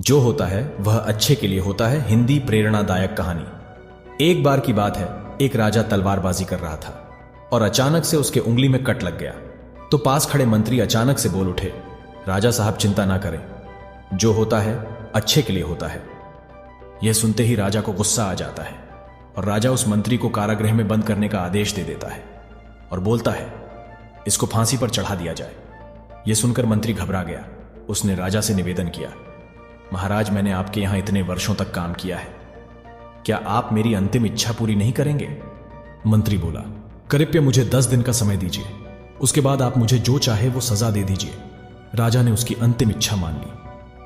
जो होता है वह अच्छे के लिए होता है। हिंदी प्रेरणादायक कहानी। एक बार की बात है, एक राजा तलवारबाजी कर रहा था और अचानक से उसके उंगली में कट लग गया। तो पास खड़े मंत्री अचानक से बोल उठे, राजा साहब चिंता ना करें, जो होता है अच्छे के लिए होता है। यह सुनते ही राजा को गुस्सा आ जाता है और राजा उस मंत्री को कारागृह में बंद करने का आदेश दे देता है और बोलता है, इसको फांसी पर चढ़ा दिया जाए। यह सुनकर मंत्री घबरा गया। उसने राजा से निवेदन किया, महाराज मैंने आपके यहां इतने वर्षों तक काम किया है, क्या आप मेरी अंतिम इच्छा पूरी नहीं करेंगे? मंत्री बोला, कृपया मुझे 10 दिन का समय दीजिए, उसके बाद आप मुझे जो चाहे वो सजा दे दीजिए। राजा ने उसकी अंतिम इच्छा मान ली।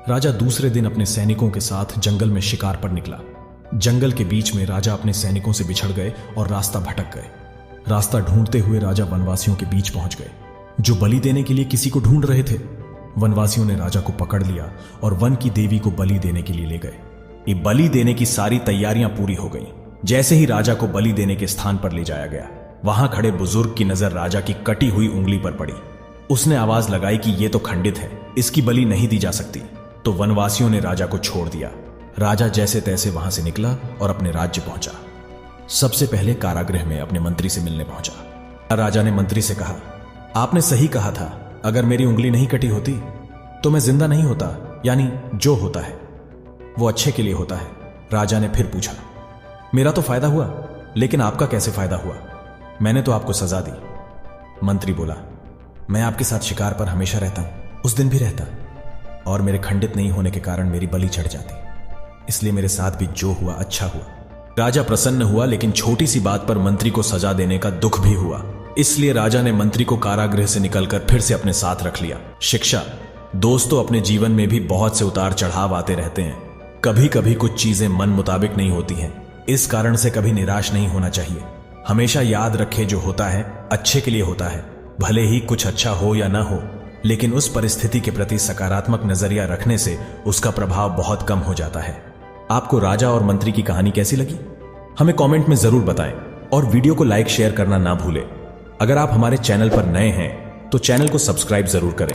राजा दूसरे दिन अपने सैनिकों के साथ जंगल में शिकार पर निकला। जंगल के बीच में राजा अपने सैनिकों से बिछड़ गए और रास्ता भटक गए। रास्ता ढूंढते हुए राजा वनवासियों के बीच पहुंच गए, जो बलि देने के लिए किसी को ढूंढ रहे थे। वनवासियों ने राजा को पकड़ लिया और वन की देवी को बलि देने के लिए ले गए। ये बलि देने की सारी तैयारियां पूरी हो गईं। जैसे ही राजा को बलि देने के स्थान पर ले जाया गया, वहां खड़े बुजुर्ग की नजर राजा की कटी हुई उंगली पर पड़ी। उसने आवाज लगाई कि यह तो खंडित है, इसकी बलि नहीं दी जा सकती। तो वनवासियों ने राजा को छोड़ दिया। राजा जैसे तैसे वहां से निकला और अपने राज्य पहुंचा। सबसे पहले कारागृह में अपने मंत्री से मिलने पहुंचा। राजा ने मंत्री से कहा, आपने सही कहा था, अगर मेरी उंगली नहीं कटी होती तो मैं जिंदा नहीं होता। यानी जो होता है वो अच्छे के लिए होता है। राजा ने फिर पूछा, मेरा तो फायदा हुआ, लेकिन आपका कैसे फायदा हुआ? मैंने तो आपको सजा दी। मंत्री बोला, मैं आपके साथ शिकार पर हमेशा रहता हूं, उस दिन भी रहता, और मेरे खंडित नहीं होने के कारण मेरी बलि चढ़ जाती, इसलिए मेरे साथ भी जो हुआ अच्छा हुआ। राजा प्रसन्न हुआ, लेकिन छोटी सी बात पर मंत्री को सजा देने का दुख भी हुआ। इसलिए राजा ने मंत्री को कारागृह से निकलकर फिर से अपने साथ रख लिया। शिक्षा। दोस्तों, अपने जीवन में भी बहुत से उतार चढ़ाव आते रहते हैं। कभी कभी कुछ चीजें मन मुताबिक नहीं होती हैं, इस कारण से कभी निराश नहीं होना चाहिए। हमेशा याद रखे, जो होता है अच्छे के लिए होता है। भले ही कुछ अच्छा हो या ना हो, लेकिन उस परिस्थिति के प्रति सकारात्मक नजरिया रखने से उसका प्रभाव बहुत कम हो जाता है। आपको राजा और मंत्री की कहानी कैसी लगी? हमें कमेंट में जरूर बताएं और वीडियो को लाइक शेयर करना ना भूलें। अगर आप हमारे चैनल पर नए हैं तो चैनल को सब्सक्राइब जरूर करें।